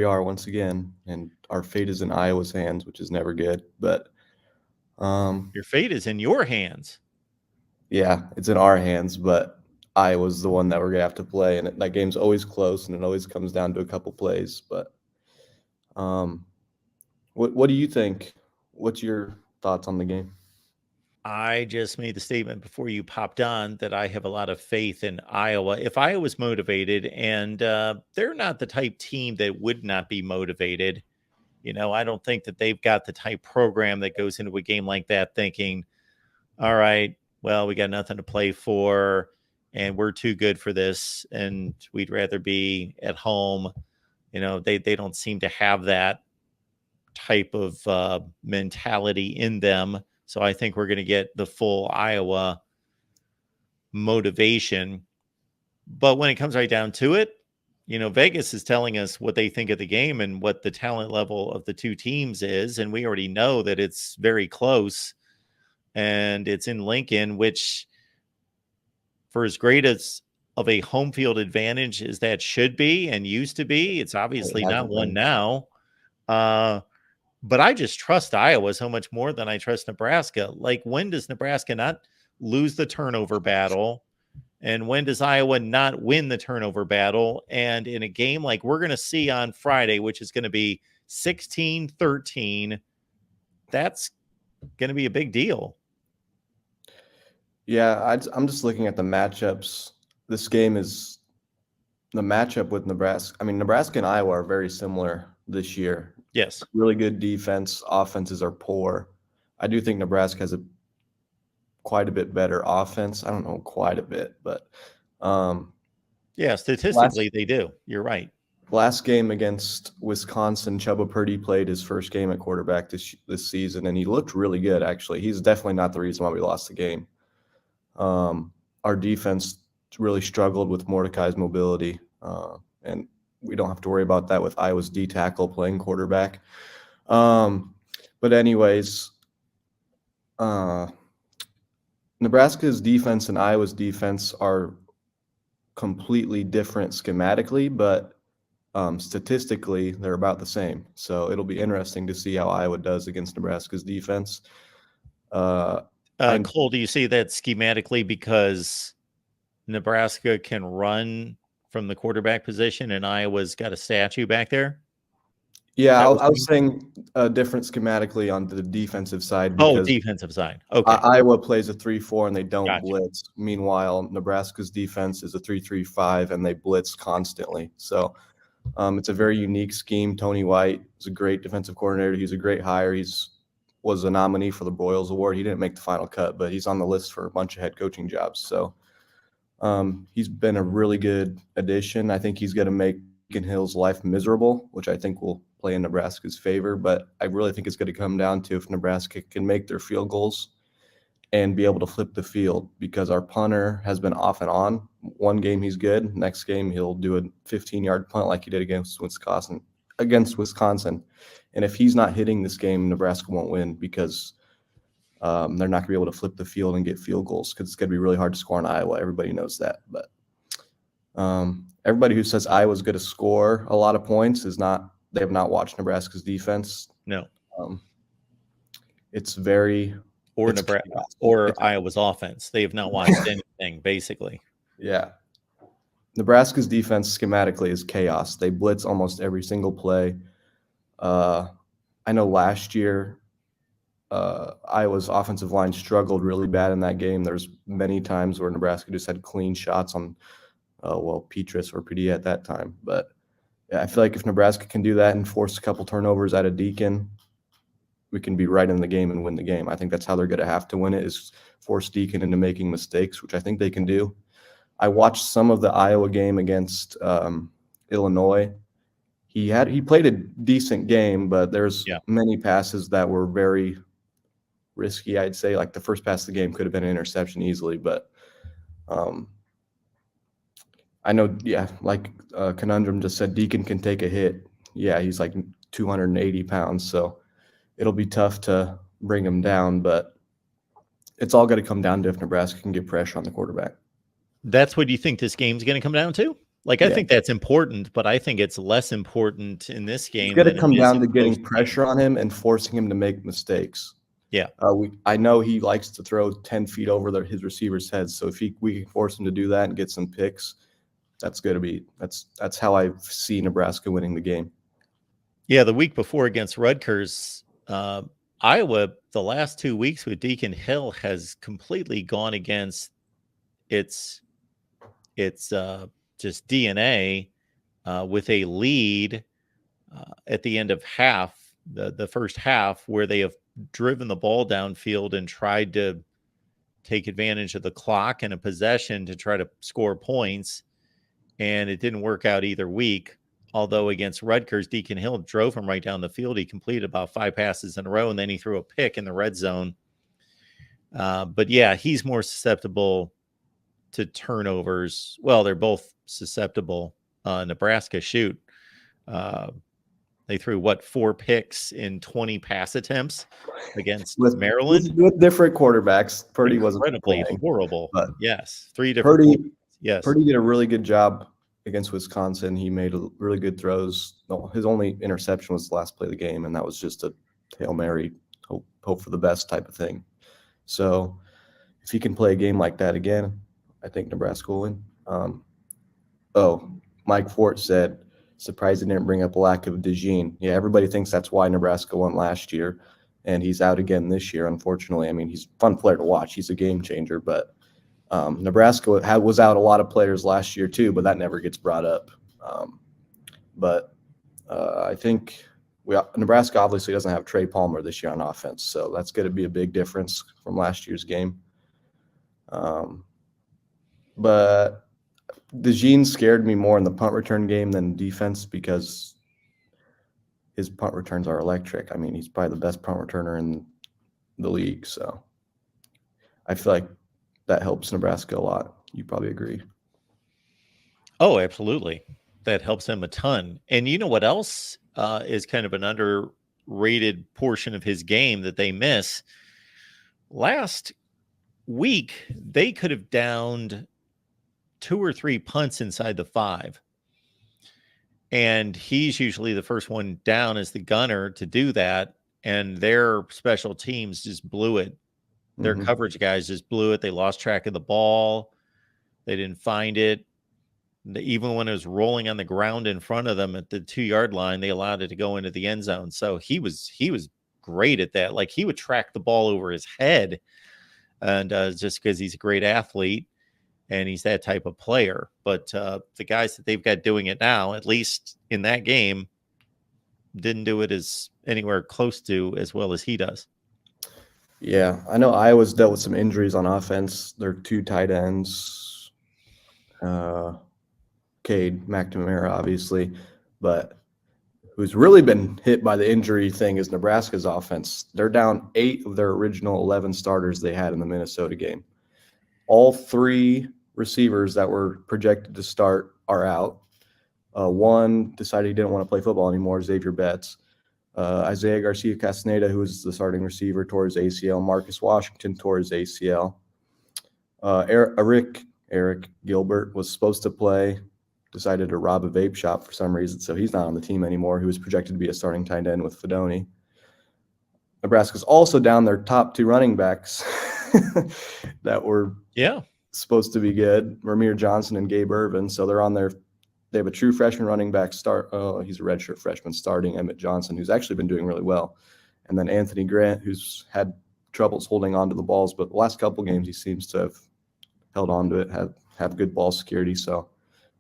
are once again, and our fate is in Iowa's hands, which is never good. But your fate is in your hands. Yeah, it's in our hands, but Iowa's the one that we're gonna have to play, and that game's always close, and it always comes down to a couple plays. But what do you think? What's your thoughts on the game? I just made the statement before you popped on that I have a lot of faith in Iowa. If Iowa's motivated, and they're not the type team that would not be motivated, I don't think that they've got the type program that goes into a game like that thinking, all right, well, we got nothing to play for, and we're too good for this, and we'd rather be at home. They don't seem to have that type of mentality in them. So I think we're going to get the full Iowa motivation. But when it comes right down to it, Vegas is telling us what they think of the game and what the talent level of the two teams is. And we already know that it's very close, and it's in Lincoln, which, for as great as of a home field advantage as that should be and used to be, it's obviously not one now. But I just trust Iowa so much more than I trust Nebraska. Like, when does Nebraska not lose the turnover battle? And when does Iowa not win the turnover battle? And in a game like we're going to see on Friday, which is going to be 16-13, that's going to be a big deal. Yeah, I'm just looking at the matchups. This game is the matchup with Nebraska. I mean, Nebraska and Iowa are very similar this year. Yes. Really good defense. Offenses are poor. I do think Nebraska has quite a bit better offense. I don't know quite a bit, but yeah, statistically they do. You're right. Last game against Wisconsin, Chubba Purdy played his first game at quarterback this season, and he looked really good, actually. He's definitely not the reason why we lost the game. Our defense really struggled with Mordecai's mobility, and we don't have to worry about that with Iowa's D tackle playing quarterback. But anyways, Nebraska's defense and Iowa's defense are completely different schematically, but statistically they're about the same. So it'll be interesting to see how Iowa does against Nebraska's defense. Cole, do you see that schematically because Nebraska can run from the quarterback position and Iowa's got a statue back there? Yeah, I was saying different schematically on the defensive side. Because defensive side. Okay. Iowa plays a 3-4 and they don't blitz. Meanwhile, Nebraska's defense is a 3-3-5 and they blitz constantly. So it's a very unique scheme. Tony White is a great defensive coordinator. He's a great hire. Was a nominee for the Broyles Award. He didn't make the final cut, but he's on the list for a bunch of head coaching jobs. So he's been a really good addition. I think he's going to make Lincoln Hill's life miserable, which I think will play in Nebraska's favor. But I really think it's going to come down to if Nebraska can make their field goals and be able to flip the field, because our punter has been off and on. One game he's good. Next game he'll do a 15-yard punt like he did against Wisconsin. And if he's not hitting this game, Nebraska won't win, because they're not going to be able to flip the field and get field goals, because it's going to be really hard to score in Iowa. Everybody knows that. But everybody who says Iowa's going to score a lot of points they have not watched Nebraska's defense. No. It's very – Nebraska or Iowa's offense. They have not watched anything, basically. Yeah. Nebraska's defense schematically is chaos. They blitz almost every single play. I know last year Iowa's offensive line struggled really bad in that game. There's many times where Nebraska just had clean shots on, Petrus or PD at that time. But yeah, I feel like if Nebraska can do that and force a couple turnovers out of Deacon, we can be right in the game and win the game. I think that's how they're going to have to win it, is force Deacon into making mistakes, which I think they can do. I watched some of the Iowa game against Illinois. He played a decent game, but there's many passes that were very risky, I'd say. Like the first pass of the game could have been an interception easily, but I know, like Conundrum just said, Deacon can take a hit. Yeah, he's like 280 pounds, so it'll be tough to bring him down, but it's all going to come down to if Nebraska can get pressure on the quarterback. That's what you think this game's going to come down to? Like, I think that's important, but I think it's less important in this game. It's going to than come it is down in to getting most pressure on him and forcing him to make mistakes. Yeah. I know he likes to throw 10 feet over his receivers' heads. So if we can force him to do that and get some picks, that's how I see Nebraska winning the game. Yeah, the week before against Rutgers, Iowa, the last 2 weeks with Deacon Hill has completely gone against its just DNA with a lead at the end of the first half, where they have driven the ball downfield and tried to take advantage of the clock and a possession to try to score points. And it didn't work out either week. Although against Rutgers, Deacon Hill drove him right down the field. He completed about 5 passes in a row, and then he threw a pick in the red zone. But yeah, he's more susceptible to turnovers. Well, they're both susceptible. Nebraska, shoot. They threw 4 picks in 20 pass attempts against Maryland with different quarterbacks. Purdy wasn't incredibly playing, horrible. but Yes, 3 different. Purdy, yes, Purdy did a really good job against Wisconsin. He made really good throws. No, his only interception was the last play of the game, and that was just a Hail Mary, hope for the best type of thing. So if he can play a game like that again, I think Nebraska will win. Mike Fort said, surprised he didn't bring up a lack of DeJean. Yeah, everybody thinks that's why Nebraska won last year, and he's out again this year, unfortunately. I mean, he's a fun player to watch. He's a game changer, but Nebraska was out a lot of players last year too, but that never gets brought up. I think Nebraska obviously doesn't have Trey Palmer this year on offense, so that's going to be a big difference from last year's game. But DeJean scared me more in the punt return game than defense because his punt returns are electric. I mean, he's probably the best punt returner in the league, so I feel like that helps Nebraska a lot. You probably agree. Oh, absolutely. That helps him a ton. And you know what else is kind of an underrated portion of his game that they miss? Last week, they could have downed 2 or 3 punts inside the 5. And he's usually the first one down as the gunner to do that. And their special teams just blew it. Their coverage guys just blew it. They lost track of the ball. They didn't find it. Even when it was rolling on the ground in front of them at the 2-yard line, they allowed it to go into the end zone. So he was great at that. Like, he would track the ball over his head, and just because he's a great athlete and he's that type of player. But the guys that they've got doing it now, at least in that game, didn't do it as anywhere close to as well as he does. Yeah, I know Iowa's dealt with some injuries on offense. Their 2 tight ends, Cade McNamara, obviously, but who's really been hit by the injury thing is Nebraska's offense. They're down 8 of their original 11 starters they had in the Minnesota game. All 3 receivers that were projected to start are out. One decided he didn't want to play football anymore, Xavier Betts. Isaiah Garcia-Castaneda, who was the starting receiver, tore his ACL. Marcus Washington tore his ACL. Eric Gilbert was supposed to play, decided to rob a vape shop for some reason, so he's not on the team anymore. He was projected to be a starting tight end with Fedoni. Nebraska's also down their top 2 running backs that were supposed to be good, Ramir Johnson and Gabe Irvin. So they're on their – they have a true freshman running back start. Oh, he's a redshirt freshman starting, Emmett Johnson, who's actually been doing really well. And then Anthony Grant, who's had troubles holding on to the balls, but the last couple games he seems to have held on to it, have good ball security. So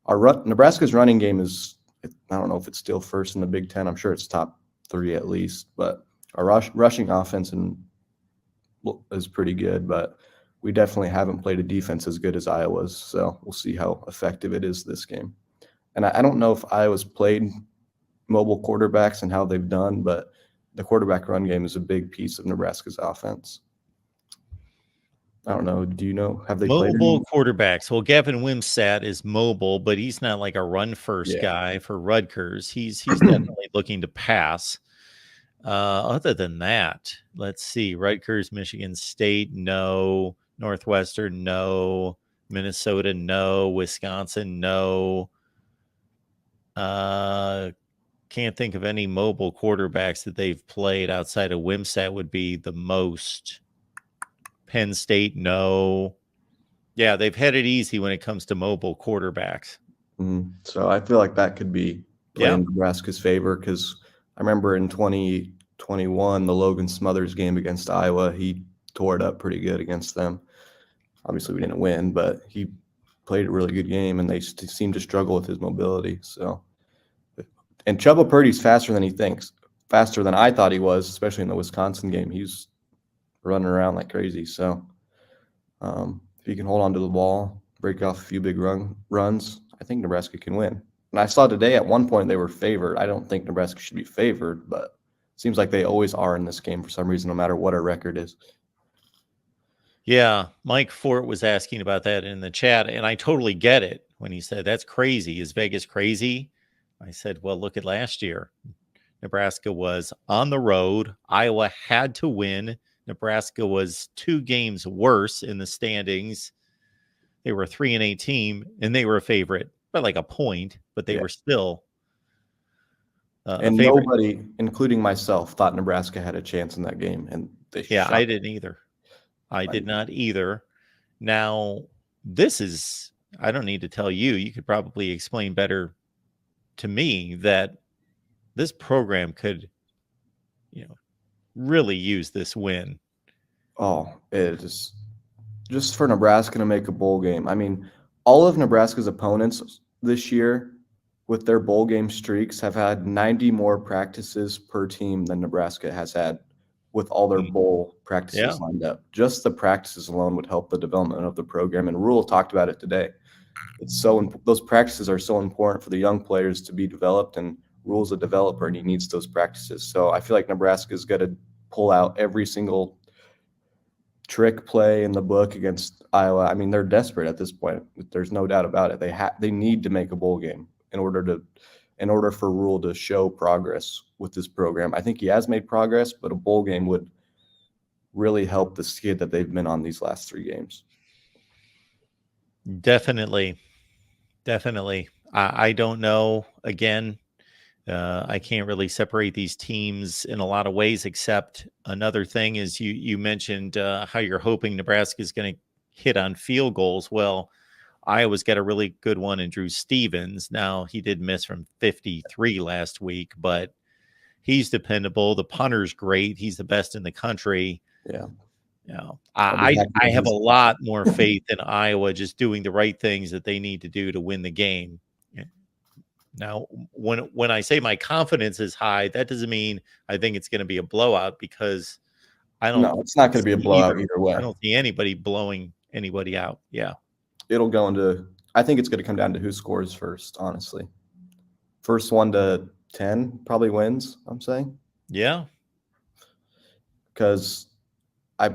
Nebraska's running game is – I don't know if it's still first in the Big Ten. I'm sure it's top 3 at least, but our rushing offense is pretty good, but we definitely haven't played a defense as good as Iowa's, so we'll see how effective it is this game. And I don't know if Iowa's played mobile quarterbacks and how they've done, but the quarterback run game is a big piece of Nebraska's offense. I don't know. Do you know? Have they played mobile quarterbacks? Well, Gavin Wimsatt is mobile, but he's not like a run first guy for Rutgers. He's definitely looking to pass. Other than that, let's see. Rutgers, Michigan State, no. Northwestern, no. Minnesota, no. Wisconsin, no. Can't think of any mobile quarterbacks that they've played outside of Wimsatt would be the most. Penn State, no. Yeah, they've had it easy when it comes to mobile quarterbacks. So I feel like that could be Yeah. playing Nebraska's favor because I remember in 2021, the Logan Smothers game against Iowa, he tore it up pretty good against them. Obviously, we didn't win, but he played a really good game, and they seemed to struggle with his mobility. So, and Chubba Purdy's faster than he thinks, faster than I thought he was, especially in the Wisconsin game. He's running around like crazy. So, if he can hold on to the ball, break off a few big runs, I think Nebraska can win. And I saw today at one point they were favored. I don't think Nebraska should be favored, but it seems like they always are in this game for some reason, no matter what our record is. Yeah, Mike Fort was asking about that in the chat, and I totally get it when he said, that's crazy. Is Vegas crazy? I said, well, look at last year. Nebraska was on the road. Iowa had to win. Nebraska was 2 games worse in the standings. They were a 3-8 team, and they were a favorite by like a point, but they were still a favorite. Nobody, including myself, thought Nebraska had a chance in that game. And I didn't either. I did not either. Now, this is, I don't need to tell you, you could probably explain better to me that this program could, really use this win. Oh, it is just for Nebraska to make a bowl game. I mean, all of Nebraska's opponents this year with their bowl game streaks have had 90 more practices per team than Nebraska has had with all their bowl practices lined up. Just the practices alone would help the development of the program. And Rhule talked about it today. Those practices are so important for the young players to be developed, and Rhule's a developer and he needs those practices. So I feel like Nebraska's got to pull out every single trick play in the book against Iowa. I mean, they're desperate at this point. There's no doubt about it. They need to make a bowl game in order for Rhule to show progress with this program. I think he has made progress, but a bowl game would really help the skid that they've been on these last 3 games. Definitely. I don't know. Again, I can't really separate these teams in a lot of ways, except another thing is you mentioned how you're hoping Nebraska is going to hit on field goals. Well, Iowa's got a really good one in Drew Stevens. Now, he did miss from 53 last week, but he's dependable. The punter's great. He's the best in the country. Yeah. I have a lot more faith in Iowa just doing the right things that they need to do to win the game. Now, when I say my confidence is high, that doesn't mean I think it's going to be a blowout, because No, it's not going to be a blowout either way. I don't see anybody blowing anybody out. Yeah. It'll go into – I think it's going to come down to who scores first, honestly. First 1 to 10 probably wins, I'm saying. Yeah. Because I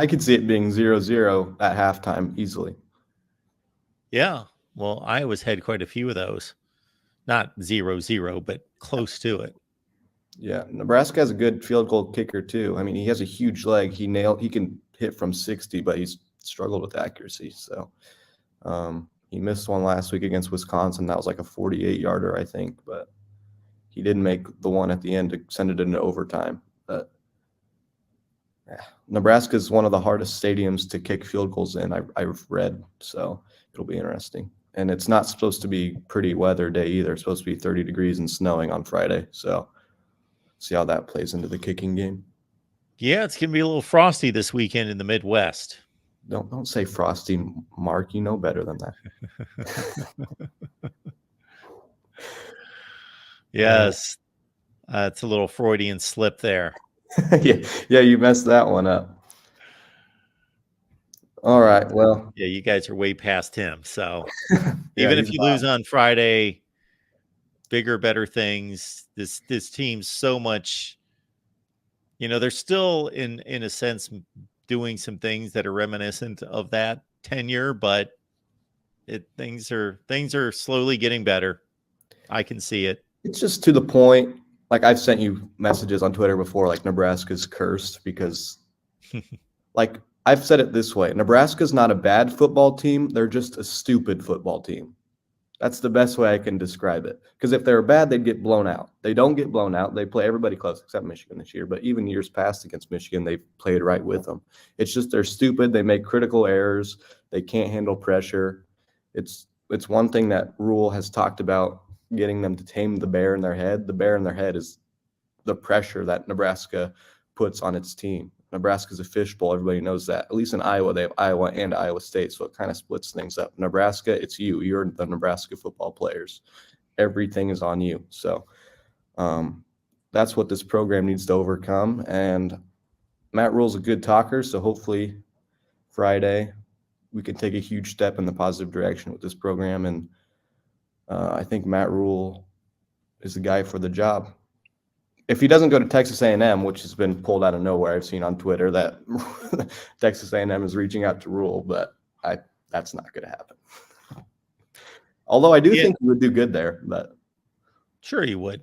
could see it being 0-0 at halftime easily. Yeah. Well, Iowa's had quite a few of those. Not 0-0, but close to it. Yeah. Nebraska has a good field goal kicker, too. I mean, he has a huge leg. He can hit from 60, but he's struggled with accuracy. So he missed one last week against Wisconsin. That was like a 48-yarder, I think. But he didn't make the one at the end to send it into overtime. But Nebraska is one of the hardest stadiums to kick field goals in, I've read. So it'll be interesting. And it's not supposed to be pretty weather day either. It's supposed to be 30 degrees and snowing on Friday. So see how that plays into the kicking game. Yeah, it's going to be a little frosty this weekend in the Midwest. Don't say frosty, Mark. You know better than that. Yes. It's a little Freudian slip there. Yeah, you messed that one up. All right, well. Yeah, you guys are way past him. So even if you lose on Friday, bigger, better things. This team's so much, they're still in a sense doing some things that are reminiscent of that tenure, but things are slowly getting better. I can see it. It's just to the point. Like, I've sent you messages on Twitter before, like Nebraska's cursed because, like, I've said it this way: Nebraska's not a bad football team; they're just a stupid football team. That's the best way I can describe it. Because if they were bad, they'd get blown out. They don't get blown out. They play everybody close except Michigan this year. But even years past against Michigan, they've played right with them. It's just they're stupid. They make critical errors. They can't handle pressure. It's one thing that Rhule has talked about, getting them to tame the bear in their head. The bear in their head is the pressure that Nebraska puts on its team. Nebraska's a fishbowl. Everybody knows that. At least in Iowa, they have Iowa and Iowa State, so it kind of splits things up. Nebraska, it's you. You're the Nebraska football players. Everything is on you. So that's what this program needs to overcome. And Matt Rhule's a good talker, so hopefully Friday we can take a huge step in the positive direction with this program. And I think Matt Rhule is the guy for the job. If he doesn't go to Texas A&M, which has been pulled out of nowhere, I've seen on Twitter that Texas A&M is reaching out to Rhule, but that's not going to happen. Although I do think he would do good there, but sure he would.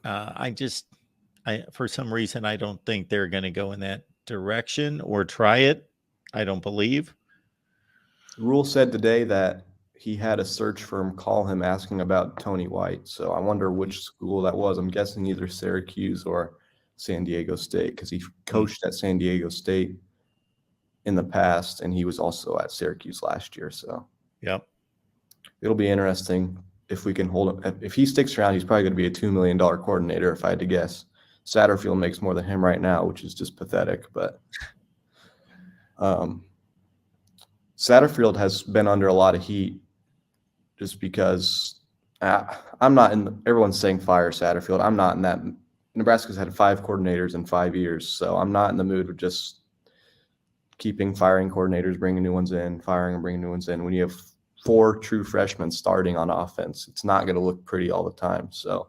For some reason, I don't think they're going to go in that direction or try it. I don't believe. Rhule said today that he had a search firm call him asking about Tony White. So I wonder which school that was. I'm guessing either Syracuse or San Diego State, because he coached at San Diego State in the past, and he was also at Syracuse last year. So yep, it'll be interesting if we can hold him. If he sticks around, he's probably going to be a $2 million coordinator, if I had to guess. Satterfield makes more than him right now, which is just pathetic. But Satterfield has been under a lot of heat just because I'm not in – everyone's saying fire Satterfield. I'm not in that – Nebraska's had 5 coordinators in 5 years, so I'm not in the mood of just keeping firing coordinators, bringing new ones in, firing and bringing new ones in. When you have 4 true freshmen starting on offense, it's not going to look pretty all the time. So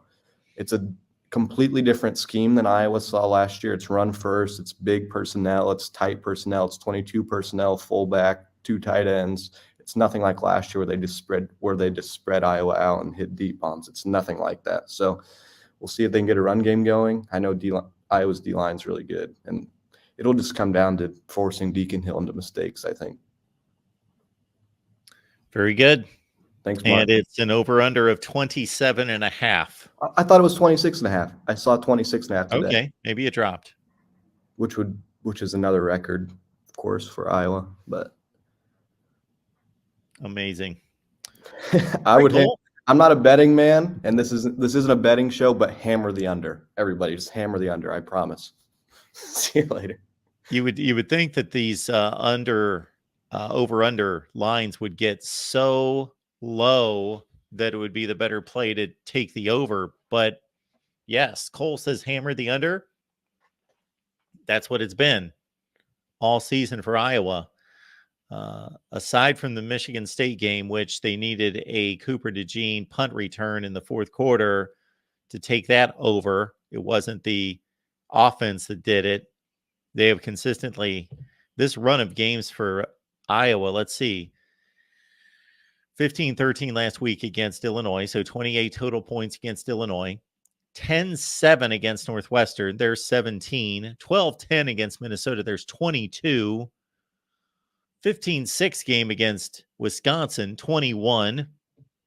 it's a completely different scheme than Iowa saw last year. It's run first. It's big personnel. It's tight personnel. It's 22 personnel, fullback, 2 tight ends. It's nothing like last year where they just spread Iowa out and hit deep bombs. It's nothing like that. So we'll see if they can get a run game going. I know Iowa's D-line is really good, and it'll just come down to forcing Deacon Hill into mistakes, I think. Very good. Thanks, Mark. And it's an over-under of 27.5. I thought it was 26.5. I saw 26.5 today. Okay, maybe it dropped. Which is another record, of course, for Iowa, but amazing. I'm not a betting man, and this isn't a betting show, but hammer the under. Everybody, just hammer the under. I promise. See you later. You would think that these over-under lines would get so low that it would be the better play to take the over. But yes, Cole says hammer the under. That's what it's been all season for Iowa. Aside from the Michigan State game, which they needed a Cooper DeJean punt return in the 4th quarter to take that over, it wasn't the offense that did it. They have consistently, this run of games for Iowa, let's see, 15-13 last week against Illinois, so 28 total points against Illinois, 10-7 against Northwestern, there's 17, 12-10 against Minnesota, there's 22, 15-6 game against Wisconsin, 21,